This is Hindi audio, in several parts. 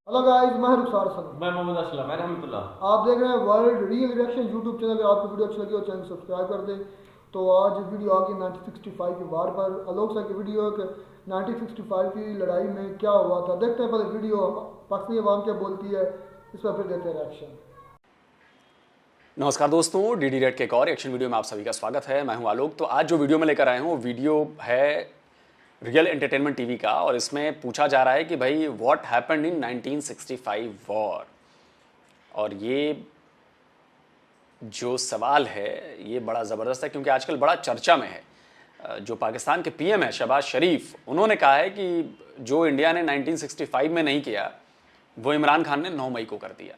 हेलो गाइस, मैं रुखसार सलम। मैं मोहम्मद असलम। मैं रहमतुल्लाह। आप देख रहे हैं world real reaction YouTube channel. आपको वीडियो अच्छी लगी हो चैनल सब्सक्राइब कर दें। तो आज वीडियो आ गई 1965 के वार पर। आलोक सर की वीडियो है कि 1965 की लड़ाई में क्या हुआ था। देखते हैं पहले वीडियो पाकिस्तानी अवाम क्या बोलती है, इस पर फिर देते हैं रिएक्शन। नमस्कार दोस्तों, डीडी रेड के एक और रिएक्शन वीडियो में आप सभी का स्वागत है। मैं हूं आलोक। तो आज जो वीडियो में लेकर आए हूं वो वीडियो है रियल एंटरटेनमेंट टीवी का, और इसमें पूछा जा रहा है कि भाई व्हाट हैपेंड इन 1965 वॉर। और ये जो सवाल है ये बड़ा ज़बरदस्त है, क्योंकि आजकल बड़ा चर्चा में है। जो पाकिस्तान के पीएम है शहबाज शरीफ, उन्होंने कहा है कि जो इंडिया ने 1965 में नहीं किया वो इमरान खान ने 9 मई को कर दिया।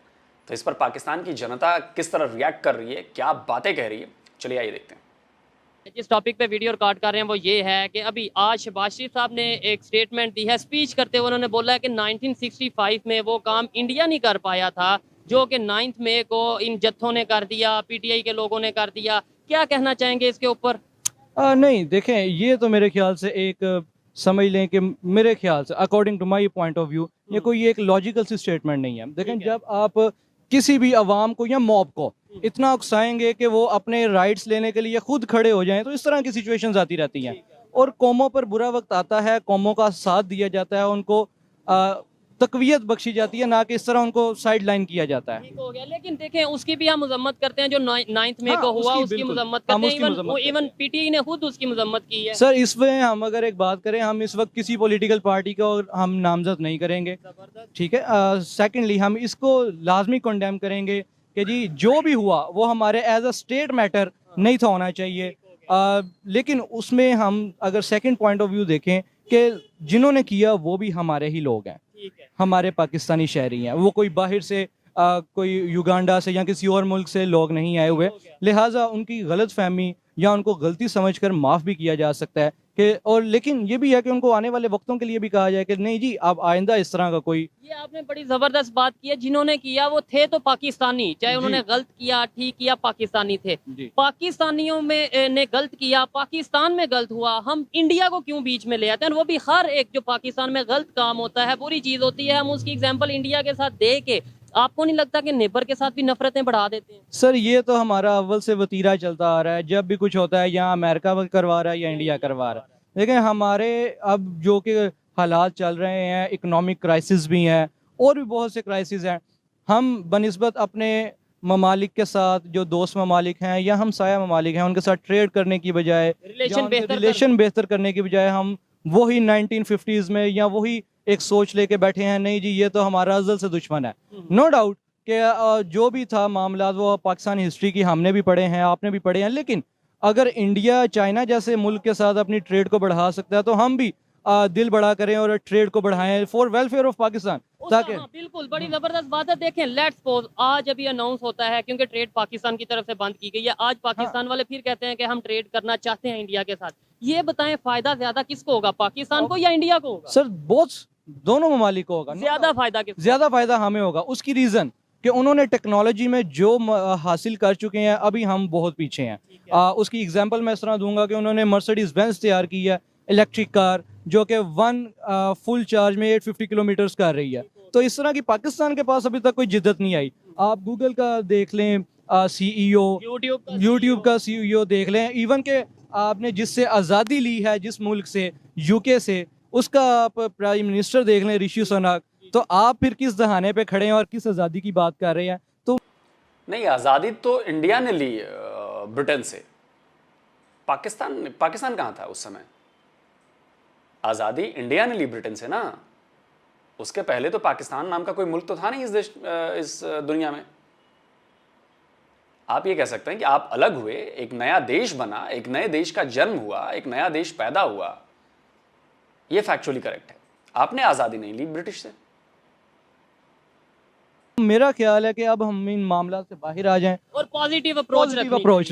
तो इस पर पाकिस्तान की जनता किस तरह रिएक्ट कर रही है, क्या बातें कह रही है, चलिए आइए देखते हैं। जिस टॉपिक पे वीडियो रिकॉर्ड कर रहे हैं वो ये है कि अभी आज शहबाज शरीफ साहब ने एक स्टेटमेंट दी है। स्पीच करते हुए उन्होंने बोला है कि 1965 में वो काम इंडिया नहीं कर पाया था जो कि 9 मई को इन जत्थों ने कर दिया, पीटीआई के लोगों ने कर दिया। क्या कहना चाहेंगे इसके ऊपर? नहीं, देखें, ये तो मेरे ख्याल से एक समझ लें कि मेरे ख्याल से according to my point of view ये कोई एक लॉजिकल सी स्टेटमेंट नहीं है। देखें, जब आप किसी भी अवाम को या मॉब को इतना उकसाएंगे कि वो अपने राइट्स लेने के लिए खुद खड़े हो जाएं, तो इस तरह की सिचुएशंस आती रहती हैं। और कौमों पर बुरा वक्त आता है, कौमों का साथ दिया जाता है, उनको तकवीयत बख्शी जाती है, ना कि इस तरह उनको साइड लाइन किया जाता है। ठीक हो गया, लेकिन देखें उसकी भी हम मजम्मत करते हैं जो 9 मई को हुआ, उसकी मजम्मत हम करते उसकी हैं। मजम्मत इवन पीटीआई ने खुद उसकी मजम्मत की है। सर, इसमें हम अगर एक बात करें, हम इस वक्त किसी पॉलिटिकल पार्टी को हम नामजद नहीं करेंगे, ठीक है। सेकेंडली, हम इसको लाजमी कंडेम करेंगे कि जी जो भी हुआ वो हमारे एज अ स्टेट मैटर नहीं था होना चाहिए। लेकिन उसमें हम अगर सेकंड पॉइंट ऑफ व्यू देखें कि जिन्होंने किया वो भी हमारे ही लोग हैं, हमारे पाकिस्तानी शहरी हैं, वो कोई बाहर से कोई युगांडा से या किसी और मुल्क से लोग नहीं आए हुए। लिहाजा उनकी गलत फहमी या उनको गलती समझकर माफ़ भी किया जा सकता है कि, और लेकिन ये भी है कि उनको आने वाले वक्तों के लिए भी कहा जाए कि नहीं जी, आप आइंदा इस तरह का कोई। ये आपने बड़ी जबरदस्त बात की है। जिन्होंने किया वो थे तो पाकिस्तानी, चाहे उन्होंने गलत किया ठीक किया, पाकिस्तानी थे। पाकिस्तानियों में ने गलत किया, पाकिस्तान में गलत हुआ, हम इंडिया को क्यों बीच में ले आते हैं? वो भी हर एक जो पाकिस्तान में गलत काम होता है, बुरी चीज होती है, हम उसकी एग्जाम्पल इंडिया के साथ दे के, आपको नहीं लगता कि नेबर के साथ भी नफरतें बढ़ा देते हैं? सर, ये तो हमारा अव्वल से वतीरा चलता आ रहा है। जब भी कुछ होता है या अमेरिका करवा रहा है या इंडिया करवा रहा है। लेकिन हमारे अब जो कि हालात चल रहे हैं, इकोनॉमिक क्राइसिस भी हैं और भी बहुत से क्राइसिस हैं, हम बनिस्बत अपने ममालिक के साथ, जो दोस्त ममालिक हैं या हमसाया ममालिक हैं, उनके साथ ट्रेड करने की बजाय, रिलेशन बेहतर करने की बजाय, हम वही 1950s में या वही एक सोच लेके बैठे हैं, नहीं जी ये तो हमारा अज़ल से दुश्मन है। नो डाउट कि जो भी था मामला वो पाकिस्तानी हिस्ट्री की हमने भी पढ़े हैं, आपने भी पढ़े हैं। लेकिन अगर इंडिया चाइना जैसे मुल्क के साथ अपनी ट्रेड को बढ़ा सकता है तो हम भी दिल बड़ा करें और ट्रेड को बढ़ाएं फॉर वेलफेयर ऑफ पाकिस्तान। ताकि बिल्कुल बड़ी जबरदस्त बात है। देखें, लेट्स सपोज आज अभी अनाउंस होता है, क्योंकि ट्रेड पाकिस्तान की तरफ से बंद की गई है, आज पाकिस्तान वाले फिर कहते हैं कि हम ट्रेड करना चाहते हैं इंडिया के साथ। ये बताएं, फायदा ज्यादा किसको होगा, पाकिस्तान को या इंडिया को होगा? सर, बहुत दोनों ममालिक को होगा। ज्यादा फायदा हमें होगा। उसकी रीजन कि उन्होंने टेक्नोलॉजी में जो हासिल कर चुके हैं, अभी हम बहुत पीछे हैं। उसकी एग्जांपल मैं इस तरह दूंगा कि उन्होंने मर्सिडीज बेंज तैयार की है, इलेक्ट्रिक कार, जो कि फुल चार्ज में 850 किलोमीटर्स कर रही है। तो इस तरह की पाकिस्तान के पास अभी तक कोई जिद्दत नहीं आई। आप गूगल का देख लें सीईओ, यूट्यूब का सीईओ देख लें, इवन के आपने जिससे आज़ादी ली है जिस मुल्क से, यूके से, उसका आप प्राइम मिनिस्टर देख लें, ऋषि सुनक। तो आप फिर किस दहाने पे खड़े हैं और किस आज़ादी की बात कर रहे हैं? तो नहीं, आज़ादी तो इंडिया ने ली ब्रिटेन से। पाकिस्तान कहाँ था उस समय? आज़ादी इंडिया ने ली ब्रिटेन से ना। उसके पहले तो पाकिस्तान नाम का कोई मुल्क तो था नहीं इस दुनिया में। आप ये कह सकते हैं कि आप अलग हुए, एक नया देश बना, एक नए देश का जन्म हुआ, एक नया देश पैदा हुआ, ये फैक्चुअली करेक्ट है। आपने आज़ादी नहीं ली ब्रिटिश से। मेरा ख्याल है कि अब हम इन मामला से बाहर आ जाएं और पॉजिटिव अप्रोच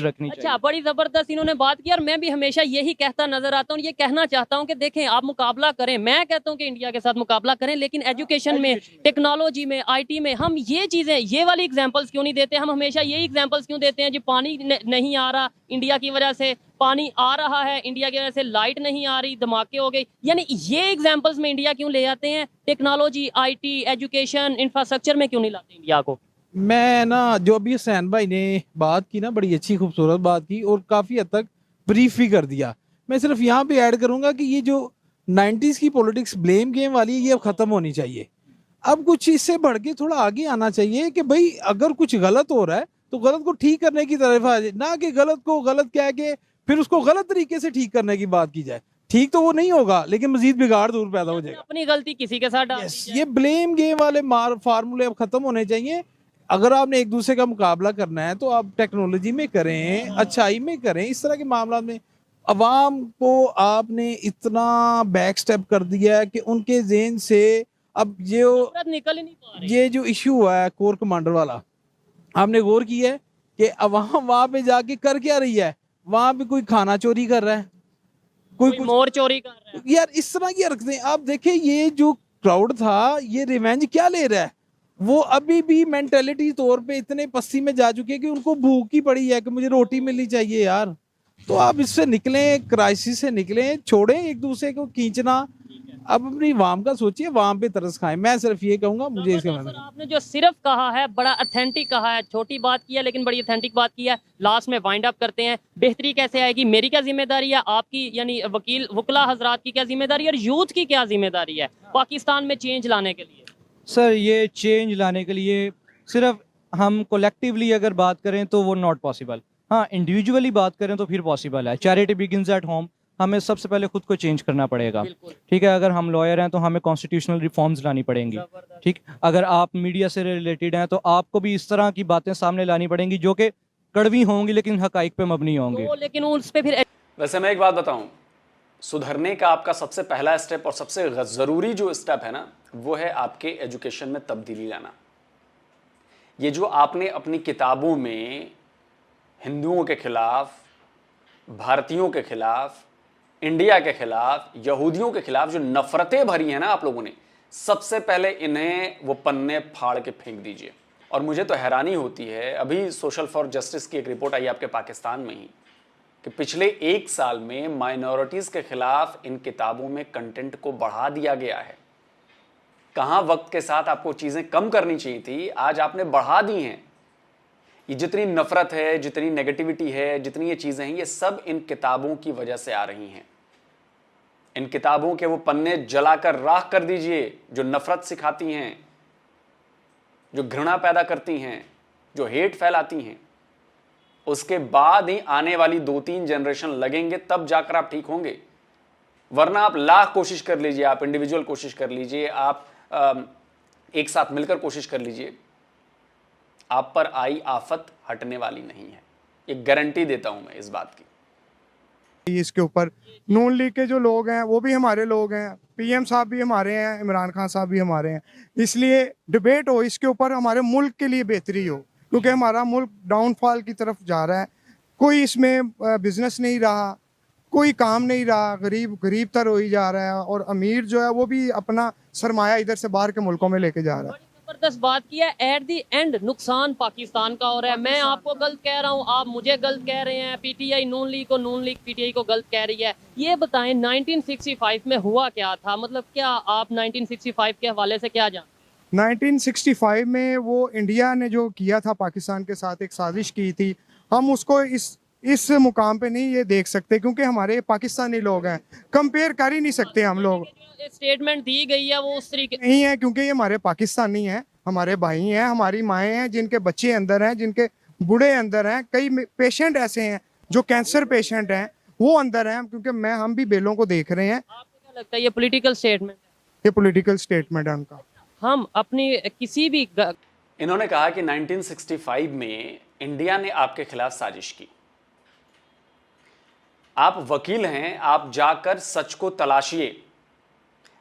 रखनी चाहिए। अच्छा, बड़ी जबरदस्त इन्होंने बात की और मैं भी हमेशा यही कहता नजर आता हूँ, ये कहना चाहता हूँ कि देखें, आप मुकाबला करें, मैं कहता हूँ कि इंडिया के साथ मुकाबला करें, लेकिन एजुकेशन में, टेक्नोलॉजी में, आईटी में हम ये चीजें, ये वाली एग्जांपल्स क्यों नहीं देते? हम हमेशा यही एग्जांपल्स क्यों देते हैं जी पानी नहीं आ रहा इंडिया की वजह से, पानी आ रहा है, इंडिया की वजह से लाइट नहीं आ रही, धमाके हो गए। यानी ये एग्जांपल्स में इंडिया क्यों ले आते हैं? टेक्नोलॉजी, आईटी, एजुकेशन, इंफ्रास्ट्रक्चर में क्यों नहीं लाते इंडिया को? मैं ना जो अभी हुसैन भाई ने बात की ना, बड़ी अच्छी खूबसूरत बात की और काफ़ी हद तक ब्रीफ भी कर दिया। मैं सिर्फ यहाँ पे ऐड करूँगा कि ये जो 90s की पॉलिटिक्स ब्लेम गेम वाली है, ये अब ख़त्म होनी चाहिए। अब कुछ इससे बढ़ के थोड़ा आगे आना चाहिए कि भाई अगर कुछ गलत हो रहा है तो गलत को ठीक करने की तरफ आ जाए, ना कि गलत को गलत कह के फिर उसको गलत तरीके से ठीक करने की बात की जाए। ठीक तो वो नहीं होगा, लेकिन मजीद बिगाड़ दूर पैदा हो जाएगा। अपनी गलती किसी के साथ डाल दी जाए। ये ब्लेम गेम वाले फार्मूले अब खत्म होने चाहिए। अगर आपने एक दूसरे का मुकाबला करना है तो आप टेक्नोलॉजी में करें, अच्छाई में करें। इस तरह के मामला में अवाम को आपने इतना बैक स्टेप कर दिया है कि उनके जेहन से अब नफरत निकल ही नहीं पा रही। ये जो इशू हुआ है कोर कमांडर वाला, आपने गौर किया है कि अवाम वहां पे जाके कर क्या रही है? वहां पे कोई खाना चोरी कर रहा है, कोई कुछ मोर चोरी कर रहा है। यार इस तरह की हरकतें। आप देखें ये जो क्राउड था ये रिवेंज क्या ले रहा है? वो अभी भी मेंटेलिटी तौर पे इतने पस्ती में जा चुके हैं कि उनको भूख ही पड़ी है कि मुझे रोटी मिलनी चाहिए यार। तो आप इससे निकलें, क्राइसिस से निकलें, छोड़ें एक दूसरे को खींचना। अब अपनी वाम का सोचिए, वाम पे तरस खाएं। मैं सिर्फ ये कहूंगा, मुझे इसके सर, आपने जो सिर्फ कहा है बड़ा ऑथेंटिक कहा है, छोटी बात की है लेकिन बड़ी ऑथेंटिक बात की है। लास्ट में वाइंड अप करते हैं, बेहतरी कैसे आएगी? मेरी क्या जिम्मेदारी है, आपकी यानी वकीला हजरात की क्या जिम्मेदारी है और यूथ की क्या जिम्मेदारी है पाकिस्तान में चेंज लाने के लिए? सर ये चेंज लाने के लिए सिर्फ हम कोलेक्टिवली अगर बात करें तो वो नॉट पॉसिबल। हाँ, इंडिविजुअली बात करें तो फिर पॉसिबल है। Charity begins at home. हमें सबसे पहले खुद को चेंज करना पड़ेगा, ठीक है। अगर हम लॉयर हैं तो हमें कॉन्स्टिट्यूशनल रिफॉर्म्स लानी पड़ेंगी, ठीक। अगर आप मीडिया से रिलेटेड हैं तो आपको भी इस तरह की बातें सामने लानी पड़ेंगी जो कि कड़वी होंगी लेकिन हकाइक पे मबनी होंगी। तो लेकिन उस पे फिर वैसे मैं एक बात बताऊं, सुधरने का आपका सबसे पहला स्टेप और सबसे ज़रूरी जो स्टेप है ना, वो है आपके एजुकेशन में तब्दीली लाना। ये जो आपने अपनी किताबों में हिंदुओं के खिलाफ, भारतीयों के खिलाफ, इंडिया के खिलाफ, यहूदियों के खिलाफ जो नफरतें भरी हैं ना आप लोगों ने, सबसे पहले इन्हें वो पन्ने फाड़ के फेंक दीजिए। और मुझे तो हैरानी होती है, अभी सोशल फॉर जस्टिस की एक रिपोर्ट आई आपके पाकिस्तान में ही, कि पिछले 1 साल में माइनॉरिटीज़ के खिलाफ इन किताबों में कंटेंट को बढ़ा दिया गया है। कहाँ वक्त के साथ आपको चीज़ें कम करनी चाहिए थी, आज आपने बढ़ा दी हैं। ये जितनी नफरत है, जितनी नेगेटिविटी है, जितनी ये चीज़ें हैं, ये सब इन किताबों की वजह से आ रही हैं। इन किताबों के वो पन्ने जलाकर राख कर दीजिए जो नफरत सिखाती हैं, जो घृणा पैदा करती हैं, जो हेट फैलाती हैं। उसके बाद ही आने वाली 2-3 जनरेशन लगेंगे, तब जाकर आप ठीक होंगे। वरना आप लाख कोशिश कर लीजिए, आप इंडिविजुअल कोशिश कर लीजिए, आप एक साथ मिलकर कोशिश कर लीजिए, आप पर आई आफत हटने वाली नहीं है। ये गारंटी देता हूं मैं इस बात की। इसके ऊपर नून लीग के जो लोग हैं वो भी हमारे लोग हैं, पीएम साहब भी हमारे हैं, इमरान खान साहब भी हमारे हैं। इसलिए डिबेट हो इसके ऊपर, हमारे मुल्क के लिए बेहतरी हो, क्योंकि हमारा मुल्क डाउनफॉल की तरफ जा रहा है। कोई इसमें बिजनेस नहीं रहा, कोई काम नहीं रहा, गरीब तर हो ही जा रहा है, और अमीर जो है वो भी अपना सरमाया इधर से बाहर के मुल्कों में लेके जा रहा है। जबरदस्त बात की है। एट दी एंड नुकसान पाकिस्तान का हो रहा है। मैं आपको गलत कह रहा हूँ, आप मुझे गलत कह रहे हैं, पीटीआई नून लीग पीटीआई को गलत कह रही है। ये बताएं 1965 में हुआ क्या था? मतलब क्या आप 1965 के हवाले से क्या जानते? 1965 में वो इंडिया ने जो किया था पाकिस्तान के साथ, एक साजिश की थी, हम उसको इस मुकाम पे नहीं ये देख सकते, क्योंकि हमारे पाकिस्तानी लोग हैं, कंपेयर कर ही नहीं सकते हम लोग। स्टेटमेंट दी गई है वो उस तरीके नहीं है, क्योंकि ये हमारे पाकिस्तानी हैं, हमारे भाई हैं, हमारी माएँ हैं, जिनके बच्चे अंदर हैं, जिनके बूढ़े अंदर हैं। कई पेशेंट ऐसे हैं जो कैंसर पेशेंट हैं, वो अंदर हैं, क्योंकि हम भी बेलों को देख रहे हैं। आपको क्या लगता है ये पॉलिटिकल स्टेटमेंट है? ये पॉलिटिकल स्टेटमेंट है उनका। हम अपनी किसी भी इन्होंने कहा कि 1965 में इंडिया ने आपके खिलाफ साजिश की। आप वकील हैं, आप जाकर सच को तलाशिए।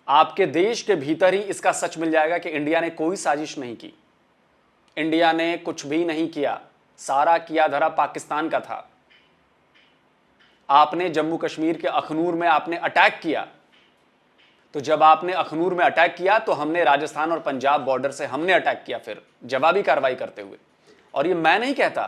आपके देश के भीतर ही इसका सच मिल जाएगा कि इंडिया ने कोई साजिश नहीं की, इंडिया ने कुछ भी नहीं किया, सारा किया धरा पाकिस्तान का था। आपने जम्मू कश्मीर के अखनूर में आपने अटैक किया, तो जब आपने अखनूर में अटैक किया तो हमने राजस्थान और पंजाब बॉर्डर से हमने अटैक किया, फिर जवाबी कार्रवाई करते हुए। और ये मैं नहीं कहता,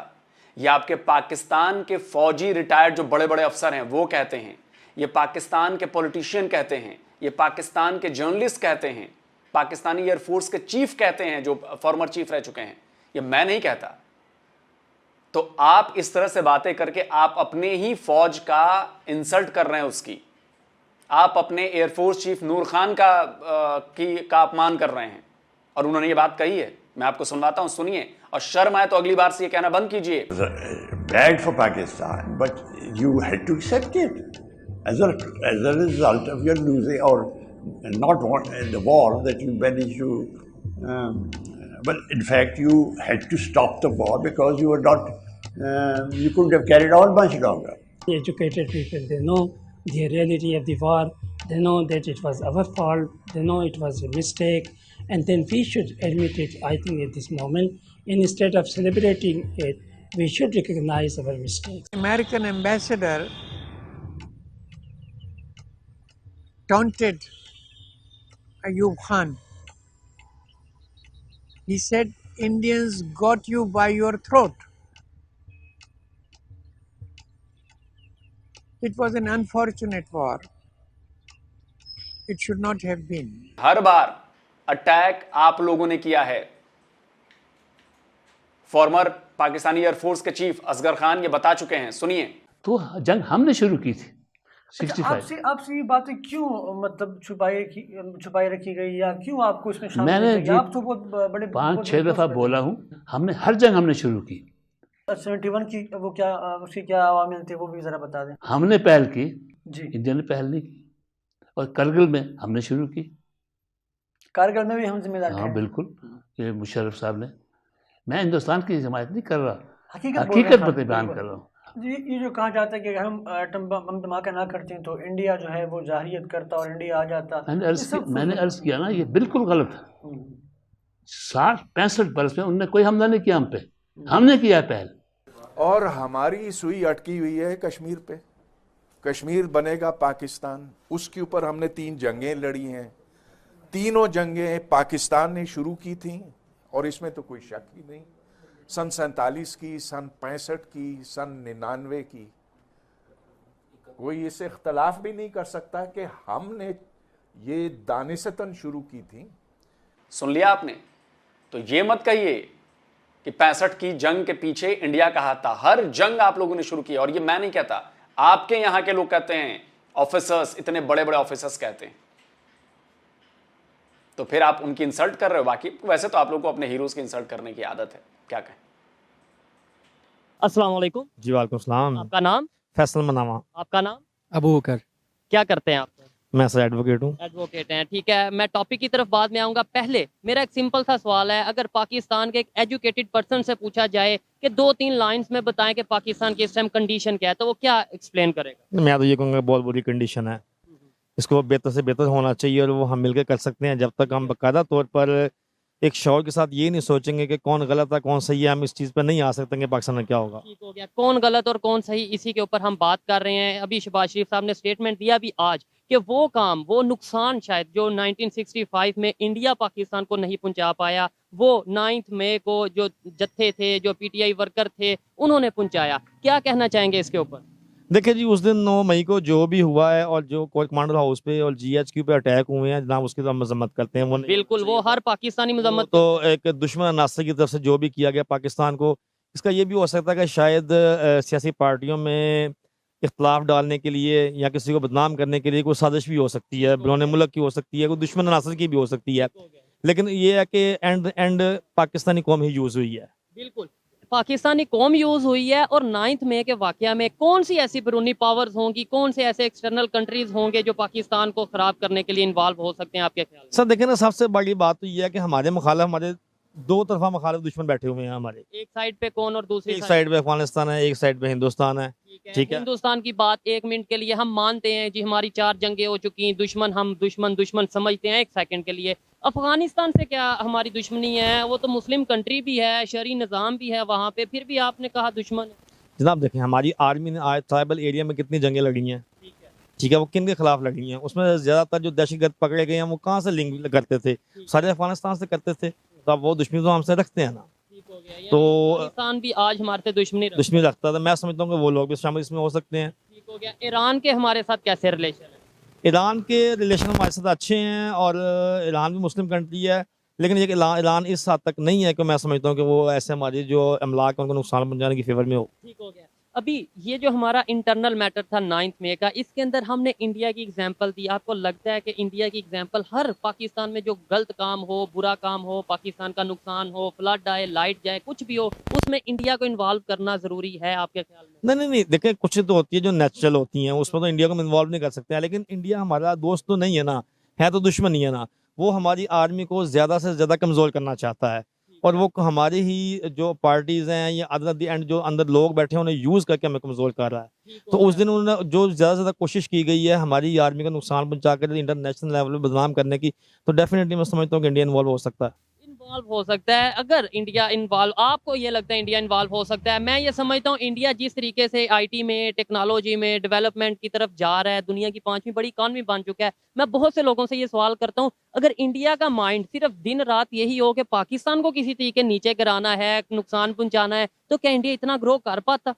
ये आपके पाकिस्तान के फौजी रिटायर्ड जो बड़े बड़े अफसर हैं वो कहते हैं, ये पाकिस्तान के पॉलिटिशियन कहते हैं, ये पाकिस्तान के जर्नलिस्ट कहते हैं, पाकिस्तानी एयरफोर्स के चीफ कहते हैं जो फॉर्मर चीफ रह चुके हैं, ये मैं नहीं कहता। तो आप इस तरह से बातें करके आप अपने ही फौज का इंसल्ट कर रहे हैं उसकी, आप अपने एयरफोर्स चीफ नूर खान का अपमान कर रहे हैं। और उन्होंने ये बात कही है, मैं आपको सुनवाता हूं, सुनिए, और शर्म आए तो अगली बार से ये कहना बंद कीजिए। Bad for Pakistan, but you had to accept it as a result of your losing or not the war that you managed to. But in fact, you had to stop the war because you were not. You couldn't have carried on much longer. The educated people, they know the reality of the war. They know that it was our fault. They know it was a mistake, and then we should admit it. I think at this moment, instead of celebrating it, we should recognize our mistakes. American ambassador taunted Ayub Khan. He said, Indians got you by your throat. It was an unfortunate war. It should not have been. Her bar attack आप लोगों ने किया है। फॉर्मर पाकिस्तानी एयरफोर्स के चीफ असगर खान ये बता चुके हैं, सुनिए। तो जंग हमने शुरू की थी 65। आपसे ये बातें क्यों मतलब छुपाई रखी गई, या क्यों आपको इसमें शामिल मैंने किया? आप तो बहुत बड़े 5-6 दफा बोला हूँ, हमने हर जंग हमने शुरू की। 71 की वो क्या, उसकी क्या अवामिल थे वो भी जरा बता दें। हमने पहल की जी, इंडिया ने पहल नहीं की। और करगिल में हमने शुरू की। कारगिल में भी हम जिम्मेदार थे। हाँ बिल्कुल, ये मुशर्रफ साहब ने। मैं हिंदुस्तान की जमायत नहीं कर रहा, हकीकत पर बयान कर रहा हूँ। ये जो कहा जाता है कि अगर हम एटम बम धमाका ना करते हैं तो इंडिया जो है वो जाहिरियत करता और इंडिया आ जाता। मैंने अर्ज किया ना, ये बिल्कुल गलत है। 60-65 बरस में उनने कोई हमला नहीं किया हम पे, हमने किया पहल। और हमारी सुई अटकी हुई है कश्मीर पे। कश्मीर बनेगा पाकिस्तान, उसके ऊपर हमने 3 जंगें लड़ी हैं। तीनों जंगें पाकिस्तान ने शुरू की थी और इसमें तो कोई शक ही नहीं। सन 47 की, सन 65 की, सन 99 की, कोई इससे इख्तलाफ भी नहीं कर सकता कि हमने ये दानिशतन शुरू की थी। सुन लिया आपने? तो ये मत कहिए कि 65 की जंग के पीछे इंडिया का हाथ था। हर जंग आप लोगों ने शुरू की, और ये मैं नहीं कहता, आपके यहां के लोग कहते हैं, ऑफिसर्स, इतने बड़े बड़े ऑफिसर्स कहते हैं। तो फिर आप उनकी इंसल्ट कर रहे हो। बाकी वैसे तो आप लोगों को अपने हीरोज की इंसल्ट करने की आदत है, क्या कहें। अस्सलाम वालेकुम। जी वालेकुम सलाम। आपका नाम? फैसल मनामा। आपका नाम? अबू बकर। क्या करते हैं आप? मैं सर एडवोकेट हूँ। एडवोकेट हैं, ठीक है। मैं टॉपिक की तरफ बाद में आऊँगा। पहले मेरा एक सिंपल सा सवाल है, अगर पाकिस्तान के एक एजुकेटेड पर्सन से पूछा जाए कि 2-3 लाइंस में बताएं कि पाकिस्तान की इस टाइम कंडीशन क्या है, तो वो क्या एक्सप्लेन करेगा? मैं तो ये कहूँगा बहुत बुरी कंडीशन है, इसको बेहतर से बेहतर होना चाहिए और वो हम मिलकर कर सकते हैं। जब तक हम बाकायदा तौर पर एक शौर के साथ ये नहीं सोचेंगे कि कौन गलत है कौन सही है, हम इस चीज़ पर नहीं आ सकते कि पाकिस्तान में क्या होगा। ठीक हो गया, कौन गलत और कौन सही, इसी के ऊपर हम बात कर रहे हैं। अभी शहबाज शरीफ साहब ने स्टेटमेंट दिया भी आज कि वो काम, वो नुकसान शायद जो 1965 में इंडिया पाकिस्तान को नहीं पहुंचा पाया, वो 9 मई को जो जत्थे थे, जो पीटीआई वर्कर थे, उन्होंने पहुंचाया। क्या कहना चाहेंगे इसके ऊपर? देखिए जी, उस दिन 9 मई को जो भी हुआ है और जो कोर कमांडर हाउस पे और GHQ पे अटैक हुए हैं जनाब, उसकी तो हम मजम्मत करते हैं। वो बिल्कुल, वो हर पाकिस्तानी मजम्मत तो एक दुश्मन अनासर की तरफ से जो भी किया गया पाकिस्तान को, इसका ये भी हो सकता है कि शायद सियासी पार्टियों में इख्तलाफ डालने के लिए या किसी को बदनाम करने के लिए कोई साजिश भी हो सकती है, बिरोने मुल्क की हो सकती है, कोई दुश्मन अनासर की भी हो सकती है। लेकिन ये है कि एंड पाकिस्तानी कौम ही यूज हुई है। बिल्कुल, पाकिस्तानी कौम यूज हुई है। और 9 मई के वाकया में कौन सी ऐसी बैरूनी पावर्स होंगी, कौन से ऐसे एक्सटर्नल कंट्रीज होंगे जो पाकिस्तान को खराब करने के लिए इन्वॉल्व हो सकते हैं आपके ख्याल में? सर देखिए ना, सबसे बड़ी बात तो ये है कि हमारे मुखालिफ, हमारे 2 तरफा मुखालिफ दुश्मन बैठे हुए हैं हमारे। एक साइड पे कौन और दूसरी एक साइड पे अफगानिस्तान है, एक साइड पे हिंदुस्तान है। ठीक है, हिंदुस्तान की बात 1 मिनट के लिए हम मानते हैं जी, हमारी 4 जंगें हो चुकी, दुश्मन हम दुश्मन समझते हैं 1 सेकंड के लिए। अफगानिस्तान से क्या हमारी दुश्मनी है? वो तो मुस्लिम कंट्री भी है, शरई निज़ाम भी है वहाँ पे, फिर भी आपने कहा दुश्मन है। जनाब देखें, हमारी आर्मी ने आज ट्राइबल एरिया में कितनी जंगें लड़ी हैं, ठीक है, वो किन के खिलाफ लड़ी हैं? उसमें ज़्यादातर जो दहशतगर्द पकड़े गए हैं वो कहाँ से लिंक करते थे? सारे अफगानिस्तान से करते थे। तो अब वो दुश्मनी तो हमसे रखते हैं ना। तो पाकिस्तान भी आज हमारे से दुश्मनी रखता था। मैं समझता हूँ कि वो लोग भी शामिल इसमें हो सकते हैं। ठीक हो गया। ईरान के हमारे साथ कैसे रिलेशन है? ईरान के रिलेशन हमारे साथ अच्छे हैं और ईरान भी मुस्लिम कंट्री है, लेकिन ये ईरान इस हद तक नहीं है कि मैं समझता हूँ कि वो ऐसे हमारी जो अमलाक है उनको नुकसान पहुंचाने की फेवर में हो। ठीक हो गया। अभी ये जो हमारा इंटरनल मैटर था 9 मई का, इसके अंदर हमने इंडिया की एग्जांपल दी। आपको लगता है कि इंडिया की एग्जांपल हर पाकिस्तान में जो गलत काम हो, बुरा काम हो, पाकिस्तान का नुकसान हो, फ्लड आए, लाइट जाए, कुछ भी हो, उसमें इंडिया को इन्वॉल्व करना जरूरी है आपके ख्याल में? नहीं, देखें कुछ तो होती है जो नेचुरल होती हैं, उसमें तो इंडिया को इन्वॉल्व नहीं कर सकते हैं, लेकिन इंडिया हमारा दोस्त तो नहीं है ना, है तो दुश्मन ही है ना। वो हमारी आर्मी को ज़्यादा से ज़्यादा कमज़ोर करना चाहता है और वो हमारी ही जो पार्टीज हैं या अदर द एंड जो अंदर लोग बैठे हैं उन्हें यूज़ करके हमें कमज़ोर कर रहा है। तो उस दिन उन्होंने जो ज़्यादा से ज़्यादा कोशिश की गई है हमारी आर्मी का नुकसान पहुंचा कर इंटरनेशनल लेवल पर बदनाम करने की, तो डेफिनेटली मैं समझता हूँ कि इंडिया इन्वॉल्व हो सकता है। इन्वॉल्व हो सकता है। अगर इंडिया इन्वॉल्व, आपको ये लगता है इंडिया इन्वॉल्व हो सकता है? मैं ये समझता हूँ इंडिया जिस तरीके से आईटी में, टेक्नोलॉजी में डेवलपमेंट की तरफ जा रहा है, दुनिया की 5वीं बड़ी इकॉनमी बन चुका है। मैं बहुत से लोगों से ये सवाल करता हूँ, अगर इंडिया का माइंड सिर्फ दिन रात यही हो कि पाकिस्तान को किसी तरीके नीचे गिराना है, नुकसान पहुंचाना है, तो क्या इंडिया इतना ग्रो कर पाता?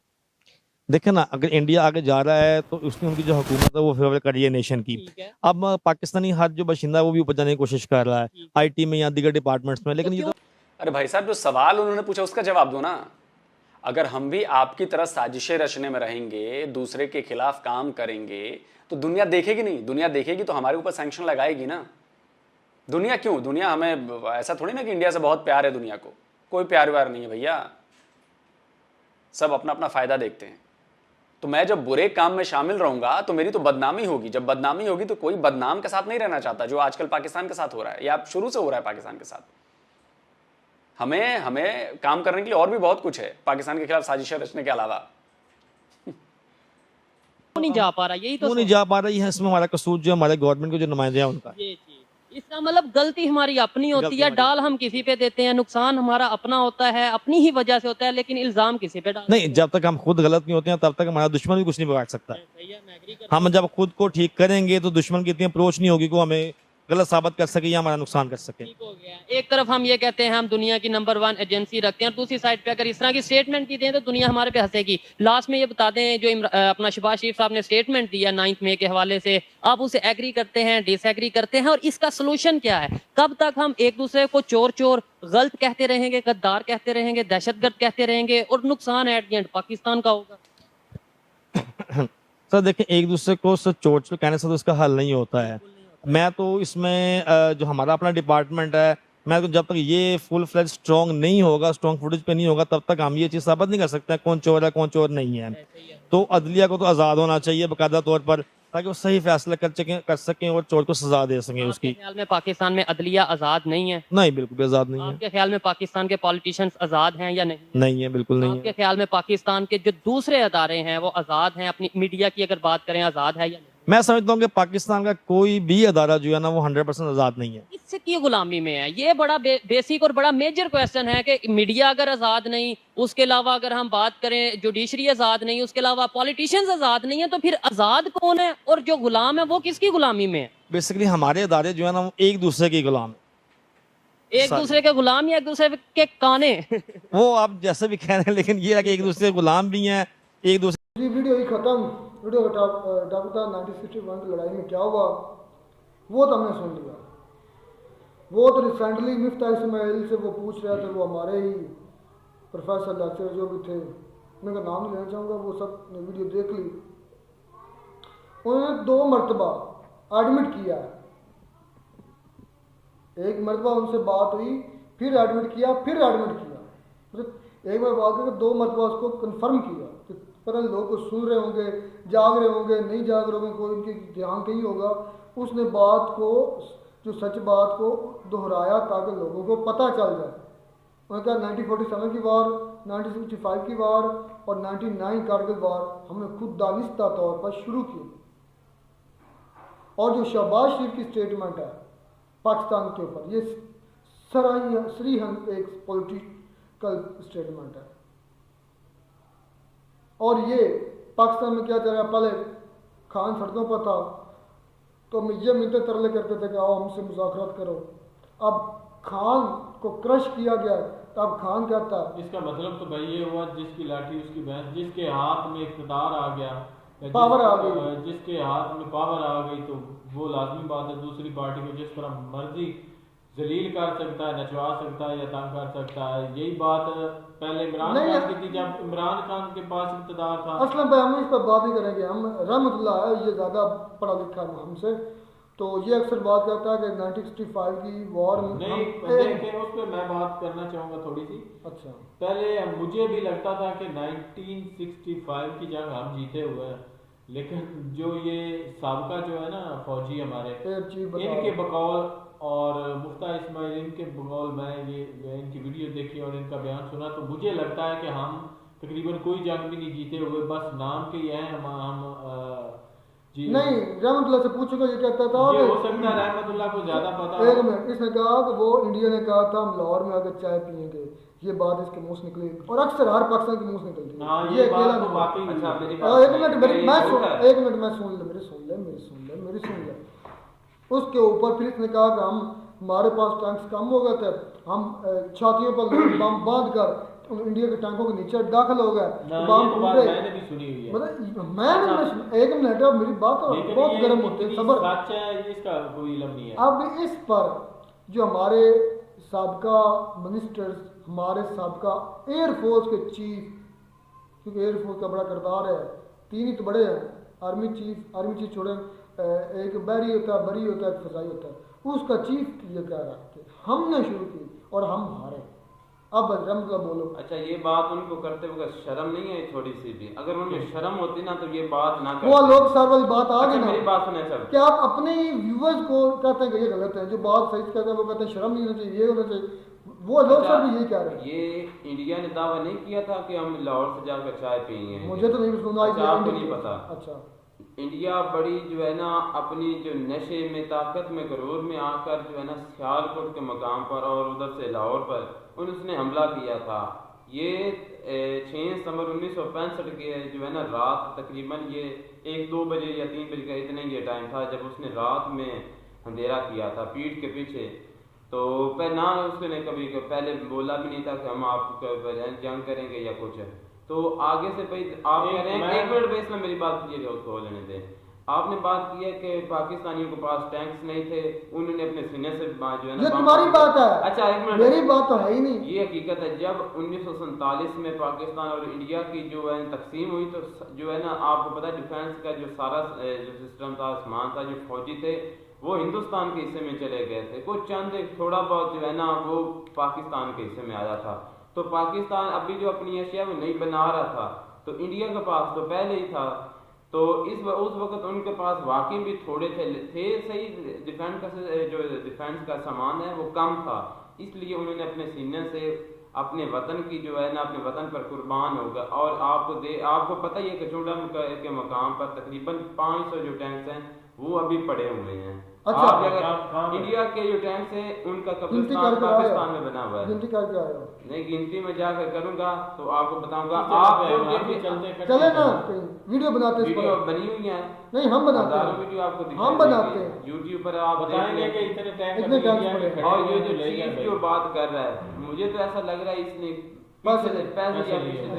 देखें ना, अगर इंडिया आगे जा रहा है तो उसकी उनकी जो हुकूमत है वो फेवर कर रही है नेशन की। अब पाकिस्तानी हर जो बशिंदा है वो भी ऊपर जाने की कोशिश कर रहा है आईटी में या दीगर डिपार्टमेंट्स में, लेकिन ये तो अरे भाई साहब, जो सवाल उन्होंने पूछा उसका जवाब दो ना। अगर हम भी आपकी तरह साजिशें रचने में रहेंगे, दूसरे के खिलाफ काम करेंगे, तो दुनिया देखेगी नहीं। दुनिया देखेगी तो हमारे ऊपर सैंक्शन लगाएगी ना। दुनिया क्यों? दुनिया हमें ऐसा थोड़ी ना कि इंडिया से बहुत प्यार है दुनिया को। कोई प्यार व्यार नहीं है भैया, सब अपना अपना फायदा देखते हैं। तो मैं जब बुरे काम में शामिल रहूंगा तो मेरी तो बदनामी होगी। जब बदनामी होगी तो कोई बदनाम के साथ नहीं रहना चाहता, जो आजकल पाकिस्तान के साथ हो रहा है या शुरू से हो रहा है पाकिस्तान के साथ। हमें काम करने के लिए और भी बहुत कुछ है पाकिस्तान के खिलाफ साजिशें रचने के अलावा। नहीं जा पा रहा, यही तो वो नहीं जा पा रही है। इसमें हमारा कसूर जो हमारे गवर्नमेंट के जो नुमाइंदे हैं उनका। इसका मतलब गलती हमारी अपनी होती है, डाल हम किसी पे देते हैं, नुकसान हमारा अपना होता है, अपनी ही वजह से होता है, लेकिन इल्जाम किसी पे डाल नहीं। जब तक हम खुद गलत नहीं होते हैं तब तक हमारा दुश्मन भी कुछ नहीं बिगाड़ सकता। हम जब खुद को ठीक करेंगे तो दुश्मन की इतनी अप्रोच नहीं होगी कि वो हमें गलत साबित कर सके या हमारा नुकसान कर सके। एक तरफ हम ये कहते हैं हम दुनिया की नंबर 1 एजेंसी रखते हैं, और दूसरी साइड पे अगर इस तरह की स्टेटमेंट की दें तो दुनिया हमारे पे हंसेगी। लास्ट में ये बता दें, जो अपना शहबाज शरीफ साहब ने स्टेटमेंट दिया 9 मई के हवाले से, आप उसे एग्री करते हैं, डिसएग्री करते हैं, और इसका सोल्यूशन क्या है? कब तक हम एक दूसरे को चोर चोर गलत कहते रहेंगे, गद्दार कहते रहेंगे, दहशतगर्द कहते रहेंगे, और नुकसान एट द एंड पाकिस्तान का होगा? सर देखें, एक दूसरे को चोर चोर कहने से तो इसका हल नहीं होता है। मैं तो इसमें जो हमारा अपना डिपार्टमेंट है, मैं तो जब तक ये फुल फ्लेज स्ट्रॉन्ग नहीं होगा, स्ट्रॉन्ग फुटेज पे नहीं होगा, तब तक हम ये चीज़ साबित नहीं कर सकते कौन चोर है कौन चोर नहीं है। तो अदलिया को तो आज़ाद होना चाहिए बाकायदा तौर पर, ताकि वो सही फैसला कर सकें और चोर को सजा दे सकें। उसकी ख्याल में पाकिस्तान में अदलिया आज़ाद नहीं है? नहीं, बिल्कुल भी आज़ाद नहीं है। आपके ख्याल में पाकिस्तान के पॉलिटिशियंस आज़ाद हैं या नहीं? नहीं है, बिल्कुल नहीं है। आपके ख्याल में पाकिस्तान के जो दूसरे अदारे हैं वो आज़ाद हैं? अपनी मीडिया की अगर बात करें, आज़ाद है या नहीं? मैं समझता हूँ कि पाकिस्तान का कोई भी अदारा जो है ना वो 100% आज़ाद नहीं है। इससे की गुलामी में है? ये बड़ा बेसिक और बड़ा मेजर क्वेश्चन है कि मीडिया अगर आज़ाद नहीं, उसके अलावा अगर हम बात करें जुडिशरी आज़ाद नहीं, उसके अलावा पॉलिटिशियंस आज़ाद नहीं है, तो फिर आज़ाद कौन है? और जो गुलाम है वो किसकी गुलामी में है? बेसिकली हमारे अदारे जो है ना वो एक दूसरे के गुलाम है। एक दूसरे के गुलाम या एक दूसरे के काने? वो आप जैसे भी कह रहे हैं, लेकिन ये है कि एक दूसरे के गुलाम भी हैं, एक दूसरे। वीडियो ही खत्म। वीडियो का टॉपिक था 1961 की लड़ाई में क्या हुआ, वो तो हमने सुन लिया। वो तो रिसेंटली मिफ्ता इस्माइल से वो पूछ रहे थे, वो हमारे ही प्रोफेसर लेक्चर जो भी थे, मैं उनका नाम नहीं लेना चाहूँगा, वो सब ने वीडियो देख ली। उन्होंने 2 मरतबा एडमिट किया, एक मरतबा उनसे बात हुई, फिर एडमिट किया, फिर एडमिट किया, मतलब एक बार बात करके 2 मरतबा उसको कन्फर्म किया। तो पता नहीं लोग कुछ सुन रहे होंगे, जाग रहे होंगे, नहीं जाग रहे होंगे, कोई उनके ध्यान कहीं होगा। उसने बात को, जो सच बात को दोहराया ताकि लोगों को पता चल जाए। उन्होंने कहा 1947 की वार, 1965 की वार और 99 कारगिल वार हमने खुद दानिस्ता तौर पर शुरू की। और जो शहबाज शरीफ की स्टेटमेंट है पाकिस्तान के ऊपर, ये सरीहन एक पॉलिटिकल स्टेटमेंट है। और ये पाकिस्तान में क्या चल रहा है, पहले खान सड़कों पर था तो हम ये मिलते तरले करते थे कि आओ हमसे मुज़ाकरात करो। अब खान को क्रश किया गया, अब खान कहता है इसका मतलब तो भाई ये हुआ जिसकी लाठी उसकी भैंस, जिसके हाथ में इख्तियार आ गया, पावर आ गई, जिसके हाथ में पावर आ गई तो वो लाजमी बात है दूसरी पार्टी को जिस तरह मर्जी जलील कर सकता है, नचवा सकता है या तंग कर सकता है। यही बात पहले इमरान खान की थी, जब इमरान खान के पास इक़्तिदार था। असलम भाई हम इस पर बात नहीं करेंगे, हम रहमतुल्लाह है, ये ज़्यादा पढ़ा लिखा है हमसे, तो ये अक्सर बात करता है कि 1965 की वॉर में नहीं देखें, उस पर मैं बात करना चाहूँगा थोड़ी सी। अच्छा, पहले मुझे भी लगता था कि 1965 की जंग हम जीते हुए हैं, लेकिन जो ये साबका जो है ना फौजी हमारे, इनके बकौल और मुफ्ता इस्माइल इनके बकौल मैं इनकी वीडियो देखी और इनका बयान सुना, तो मुझे लगता है कि हम तकरीबन कोई जंग भी नहीं जीते हुए, बस नाम के ही हैं हम जी। नहीं, रहमतुल्लाह से पूछूंगा, ये कहता था ये हो सकता है रहमतुल्लाह को ज्यादा पता। एक मिनट, इसने कहा कि वो इंडिया ने कहा था हम लाहौर में आकर चाय पियेंगे, ये बात इसके मुंह से निकली और अक्सर हर पाकिस्तान के मुंह से निकलती है। हाँ, ये अकेला तो वाकई एक मिनट मैं सुन ले उसके ऊपर फिर इसने कहा कि हम हमारे पास टैंक्स कम हो गए थे, हम छातियों पर बम बांध कर इंडिया के टैंकों के नीचे दाखिल हो गए, बम फूटे। मैंने भी सुनी हुई है, मतलब मैंने एक मिनट, अब मेरी बात बहुत गर्म होती है, सबर, सच है, इसका कोई इल्म नहीं है। अब इस पर जो हमारे साबका मिनिस्टर्स, हमारे साबका एयरफोर्स के चीफ, क्योंकि एयरफोर्स का बड़ा किरदार है, तीन ही तो बड़े हैं, आर्मी चीफ छोड़े, एक बहरी होता है, बरी होता है, एक फजाई होता है, उसका चीफ ये कह रहा है कि हमने शुरू की और हम हारे। अब रमज़ा बोलो। अच्छा, ये बात उनको करते हुए शर्म नहीं है थोड़ी सी भी? अगर उन्हें शर्म होती ना तो ये बात ना करते। वो लोग सर वाली बात आ गई ना, मेरी बात सुने सर, कि आप अपने व्यूअर्स को कहते हैं कि ये गलत है, जो बात सही कहते हैं वो कहते हैं शर्म नहीं होनी चाहिए, ये होना चाहिए, वो लोग सब भी यही कह रहे हैं। ये इंडिया ने दावा नहीं किया था कि हम लाहौर से जाकर चाय पियेंगे? मुझे तो नहीं सुना, आपको नहीं पता? अच्छा, इंडिया बड़ी जो है ना अपनी जो नशे में, ताकत में, गरूर में आकर जो है ना सियालकोट के मकाम पर और उधर से लाहौर पर उसने हमला किया था। ये 6 सितंबर 1965 के जो है ना रात, तकरीबन ये 1-2 बजे या 3 बजे का इतना ये टाइम था जब उसने रात में अंधेरा किया था पीठ के पीछे। तो ना उसने कभी पहले बोला भी नहीं था कि हम आप जंग करेंगे या कुछ। तो आगे से भाई आप कह रहे हैं, एक मिनट बेस में मेरी बात कीजिए, उसको लेने दें। आपने बात की है कि पाकिस्तानियों के पास टैंक्स नहीं थे, उन्होंने अपने सीने से जो है ना, ये तुम्हारी बात है। अच्छा एक मिनट, मेरी बात तो है ही नहीं। ये हकीकत है, जब 1947 में पाकिस्तान और इंडिया की जो है तकसीम हुई तो जो है ना आपको पता है डिफेंस का जो सारा जो सिस्टम था, सामान था, जो फौजी थे वो हिंदुस्तान के हिस्से में चले गए थे, कुछ चंद थोड़ा बहुत जो है ना वो पाकिस्तान के हिस्से में आया था। तो पाकिस्तान अभी जो अपनी एशिया में नहीं बना रहा था, तो इंडिया के पास तो पहले ही था, तो उस वक्त उनके पास वाकई भी थोड़े थे सही, डिफेंस का सामान है वो कम था, इसलिए उन्होंने अपने सीने से अपने वतन की जो है ना, अपने वतन पर कुर्बान हो गया। और आपको पता ही है कि चूड़ा के मकाम पर तकरीबन 500 जो टैंक्स हैं वो अभी पड़े हुए हैं। अच्छा, आप अगर इंडिया के जो टैंक्स हैं उनका कब्रिस्तान पाकिस्तान में बना हुआ है। गिनती करके आए हो? नहीं, गिनती में जाकर करूंगा तो आपको बताऊंगा। आप चले ना, वीडियो बनाते, वीडियो बनी हुई है। नहीं, हम बनाते हैं वीडियो, आपको हम बनाते हैं यूट्यूब पर, आप बताएंगे कि इतने टैंक और ये जो चीफ जो बात कर रहा है, मुझे तो ऐसा लग रहा है इसने पैसे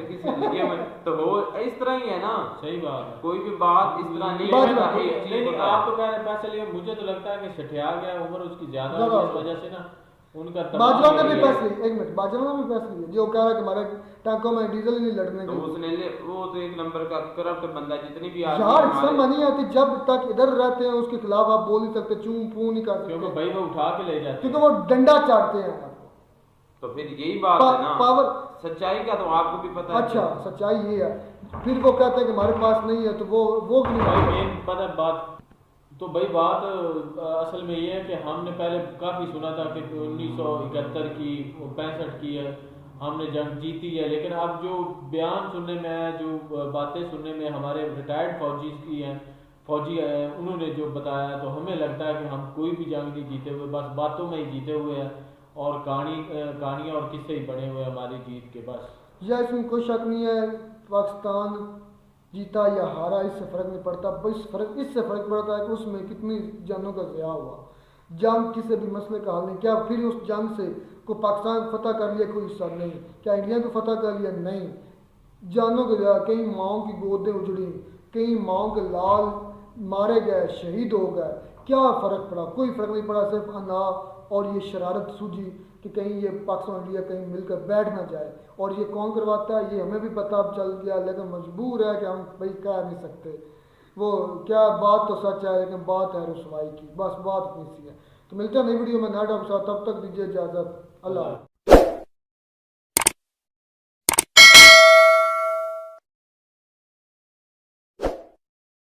किसी तो हो इस तरह ही है ना। सही बात है, कोई भी बात इस तरह नहीं है। आप तो कह रहे पैसे लिए, मुझे तो लगता है कि सठिया गया, उम्र उसकी ज्यादा है, इस वजह से ना उनका बाजवा ने भी पैसे लिए। एक मिनट, बाजवा ने भी पैसे लिए, जो कह रहा है कि हमारे टैंकों में डीजल नहीं लड़ने तो उसने वो तो एक नंबर का करप्ट बंदा, जितनी भी यार समझ नहीं आती, जब तक इधर रहते हैं उसके खिलाफ आप बोल नहीं सकते, चूं पू नहीं कर सकते, क्योंकि भाई वो उठा के ले जाते, क्योंकि वो डंडा चाटते हैं। तो फिर यही बात है ना, पावर सच्चाई का तो आपको भी पता है। अच्छा, सच्चाई ये है, फिर वो कहते हैं कि हमारे पास नहीं है, तो वो भी नहीं पता बात। तो भाई बात असल में ये है कि हमने पहले काफ़ी सुना था कि 1971 की 65 की है हमने जंग जीती है, लेकिन अब जो बयान सुनने में है, जो बातें सुनने में हमारे रिटायर्ड फौजी की हैं, फौजी उन्होंने जो बताया, तो हमें लगता है कि हम कोई भी जंग नहीं जीते हुए, बस बातों में ही जीते हुए हैं और कहानियाँ और किस्से ही बने हुए हमारी जीत के बस। या इसमें कोई शक नहीं है, पाकिस्तान जीता या हारा इससे फ़र्क नहीं पड़ता, इससे फ़र्क पड़ता है कि उसमें कितनी जानों का ज़िया हुआ। जंग किसी भी मसले का हल नहीं। क्या फिर उस जंग से को पाकिस्तान फतह कर लिया? कोई हिस्सा नहीं। क्या इंडिया को फतह कर लिया? नहीं। जानों के लिए कई माओं की गोदें उजड़ी, कई माओं के लाल मारे गए, शहीद हो गए। क्या फ़र्क पड़ा? कोई फ़र्क नहीं पड़ा। सिर्फ अना और ये शरारत सूझी कि कहीं ये पाकिस्तान इंडिया कहीं मिलकर बैठ ना जाए। और ये कौन करवाता है ये हमें भी पता अब चल गया, लेकिन मजबूर है कि हम भाई कह नहीं सकते। वो क्या बात तो सच है, लेकिन बात है रुसवाई की। बस बात इतनी सी है। तो मिलते हैं नई वीडियो में नए टॉपिक के साथ। तब तक दीजिए इजाज़त। अल्लाह।